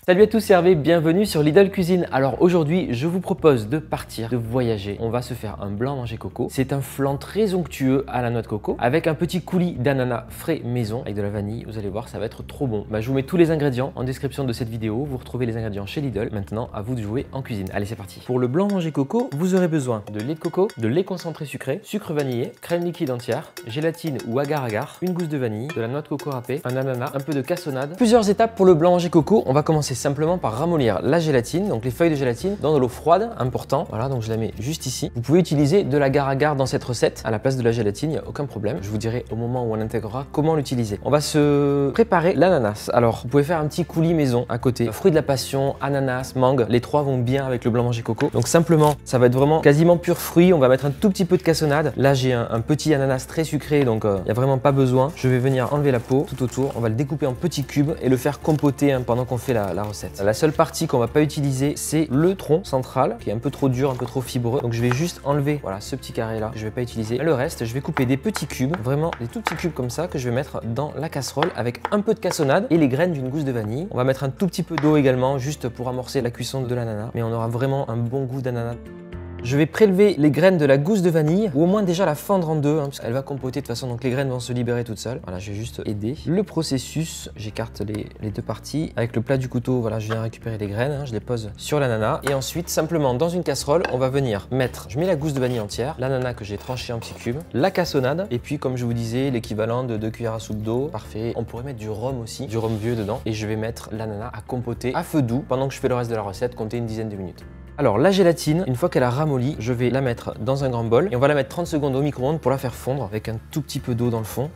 Salut à tous, c'est Hervé, bienvenue sur Lidl Cuisine. Alors aujourd'hui, je vous propose de partir, de voyager. On va se faire un blanc manger coco. C'est un flan très onctueux à la noix de coco avec un petit coulis d'ananas frais maison avec de la vanille. Vous allez voir, ça va être trop bon. Je vous mets tous les ingrédients en description de cette vidéo. Vous retrouvez les ingrédients chez Lidl. Maintenant, à vous de jouer en cuisine. Allez, c'est parti. Pour le blanc manger coco, vous aurez besoin de lait de coco, de lait concentré sucré, sucre vanillé, crème liquide entière, gélatine ou agar-agar, une gousse de vanille, de la noix de coco râpée, un ananas, un peu de cassonade. Plusieurs étapes pour le blanc manger coco. On va commencer simplement par ramollir la gélatine, donc les feuilles de gélatine, dans de l'eau froide, important. Voilà, donc je la mets juste ici. Vous pouvez utiliser de l'agar-agar dans cette recette à la place de la gélatine, il n'y a aucun problème. Je vous dirai au moment où on intégrera comment l'utiliser. On va se préparer l'ananas. Alors, vous pouvez faire un petit coulis maison à côté. Fruits de la passion, ananas, mangue, les trois vont bien avec le blanc manger coco. Donc simplement, ça va être vraiment quasiment pur fruit. On va mettre un tout petit peu de cassonade. Là, j'ai un petit ananas très sucré, donc il n'y a vraiment pas besoin. Je vais venir enlever la peau tout autour. On va le découper en petits cubes et le faire compoter pendant qu'on fait la recette. La seule partie qu'on va pas utiliser, c'est le tronc central qui est un peu trop dur, un peu trop fibreux. Donc je vais juste enlever voilà ce petit carré là que je vais pas utiliser. Le reste, je vais couper des petits cubes, vraiment des tout petits cubes comme ça que je vais mettre dans la casserole avec un peu de cassonade et les graines d'une gousse de vanille. On va mettre un tout petit peu d'eau également juste pour amorcer la cuisson de l'ananas, mais on aura vraiment un bon goût d'ananas. Je vais prélever les graines de la gousse de vanille, ou au moins déjà la fendre en deux, parce qu'elle va compoter de toute façon, donc les graines vont se libérer toutes seules. Voilà, je vais juste aider le processus. J'écarte les deux parties. Avec le plat du couteau, voilà, je viens récupérer les graines, je les pose sur l'ananas. Et ensuite, simplement dans une casserole, on va venir mettre, je mets la gousse de vanille entière, l'ananas que j'ai tranché en petits cubes, la cassonade, et puis comme je vous disais, l'équivalent de 2 cuillères à soupe d'eau. Parfait. On pourrait mettre du rhum aussi, du rhum vieux dedans. Et je vais mettre l'ananas à compoter à feu doux pendant que je fais le reste de la recette, compter une dizaine de minutes. Alors la gélatine, une fois qu'elle a ramolli, je vais la mettre dans un grand bol et on va la mettre 30 secondes au micro-ondes pour la faire fondre avec un tout petit peu d'eau dans le fond.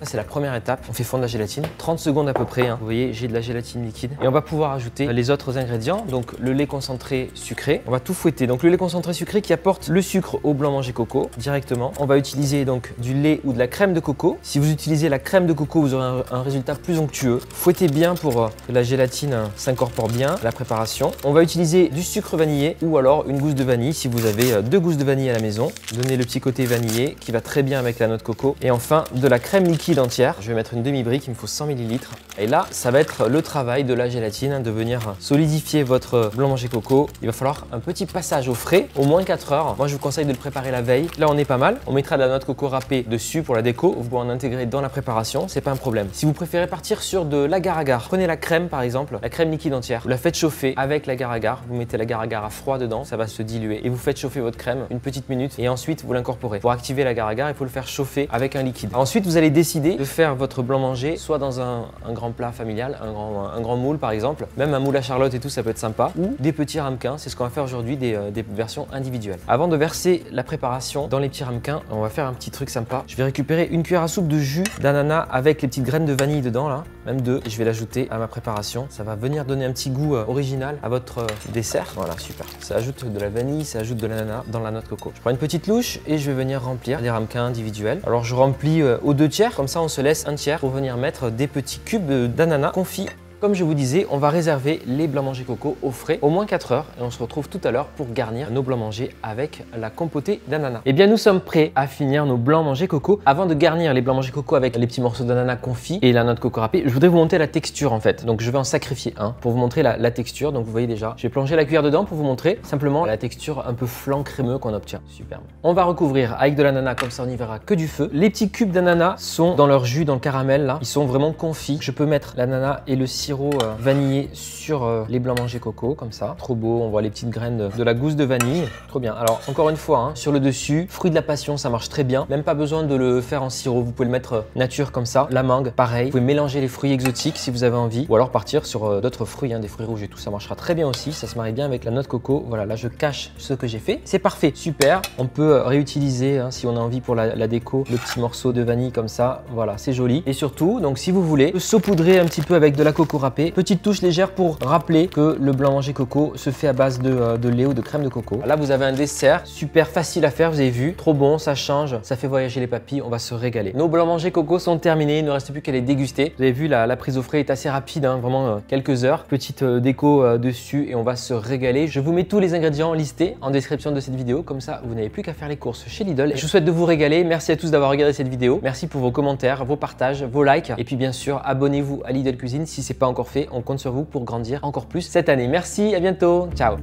Ça c'est la première étape, on fait fondre la gélatine, 30 secondes à peu près, Vous voyez, j'ai de la gélatine liquide. Et on va pouvoir ajouter les autres ingrédients, donc le lait concentré sucré. On va tout fouetter, donc le lait concentré sucré qui apporte le sucre au blanc manger coco directement. On va utiliser donc du lait ou de la crème de coco. Si vous utilisez la crème de coco, vous aurez un résultat plus onctueux. Fouettez bien pour que la gélatine s'incorpore bien à la préparation. On va utiliser du sucre vanillé ou alors une gousse de vanille si vous avez 2 gousses de vanille à la maison. Donnez le petit côté vanillé qui va très bien avec la noix de coco. Et enfin, de la crème liquide entière. Je vais mettre une demi-brique, il me faut 100 ml. Et là, ça va être le travail de la gélatine, de venir solidifier votre blanc manger coco. Il va falloir un petit passage au frais, au moins 4 heures. Moi, je vous conseille de le préparer la veille. Là, on est pas mal. On mettra de la noix de coco râpée dessus pour la déco. Vous pouvez en intégrer dans la préparation, c'est pas un problème. Si vous préférez partir sur de l'agar-agar, prenez la crème par exemple, la crème liquide entière. Vous la faites chauffer avec l'agar-agar. Vous mettez l'agar-agar à froid dedans, ça va se diluer. Et vous faites chauffer votre crème une petite minute et ensuite vous l'incorporez. Pour activer l'agar-agar, il faut le faire chauffer avec un liquide. Ensuite, vous allez décider de faire votre blanc manger soit dans un grand plat familial, un grand moule par exemple, même un moule à charlotte et tout, ça peut être sympa, ou des petits ramequins. C'est ce qu'on va faire aujourd'hui, des versions individuelles. Avant de verser la préparation dans les petits ramequins, on va faire un petit truc sympa. Je vais récupérer une cuillère à soupe de jus d'ananas avec les petites graines de vanille dedans là, même 2, et je vais l'ajouter à ma préparation. Ça va venir donner un petit goût original à votre dessert. Voilà, super. Ça ajoute de la vanille, ça ajoute de l'ananas dans la noix de coco. Je prends une petite louche et je vais venir remplir les ramequins individuels. Alors je remplis aux 2 tiers, comme ça on se laisse un tiers pour venir mettre des petits cubes d'ananas confits. Comme je vous disais, on va réserver les blancs manger coco au frais au moins 4 heures et on se retrouve tout à l'heure pour garnir nos blancs manger avec la compotée d'ananas. Et bien nous sommes prêts à finir nos blancs manger coco. Avant de garnir les blancs manger coco avec les petits morceaux d'ananas confits et la noix de coco râpée, je voudrais vous montrer la texture en fait. Donc je vais en sacrifier un pour vous montrer la texture. Donc vous voyez déjà, je vais plonger la cuillère dedans pour vous montrer simplement la texture un peu flan crémeux qu'on obtient. Superbe. On va recouvrir avec de l'ananas, comme ça on n'y verra que du feu. Les petits cubes d'ananas sont dans leur jus, dans le caramel là. Ils sont vraiment confits. Je peux mettre l'ananas et le sirop vanillé sur les blancs manger coco comme ça, trop beau. On voit les petites graines de la gousse de vanille, trop bien. Alors encore une fois, sur le dessus, fruit de la passion, ça marche très bien, même pas besoin de le faire en sirop, vous pouvez le mettre nature comme ça. La mangue, pareil, vous pouvez mélanger les fruits exotiques si vous avez envie, ou alors partir sur d'autres fruits, des fruits rouges et tout, ça marchera très bien aussi, ça se marie bien avec la noix de coco. Voilà, là je cache ce que j'ai fait, c'est parfait, super. On peut réutiliser si on a envie pour la déco, le petit morceau de vanille comme ça, voilà, c'est joli. Et surtout, donc si vous voulez, saupoudrer un petit peu avec de la coco râpée, petite touche légère pour rappeler que le blanc manger coco se fait à base de lait ou de crème de coco. Là vous avez un dessert super facile à faire, vous avez vu, trop bon, ça change, ça fait voyager les papilles, on va se régaler. Nos blancs manger coco sont terminés, il ne reste plus qu'à les déguster. Vous avez vu, la prise au frais est assez rapide, vraiment quelques heures. Petite déco dessus et on va se régaler. Je vous mets tous les ingrédients listés en description de cette vidéo, comme ça vous n'avez plus qu'à faire les courses chez Lidl. Et je vous souhaite de vous régaler, merci à tous d'avoir regardé cette vidéo, merci pour vos commentaires, vos partages, vos likes et puis bien sûr abonnez-vous à Lidl Cuisine si ce n'est pas pas encore fait, on compte sur vous pour grandir encore plus cette année. Merci, à bientôt, ciao.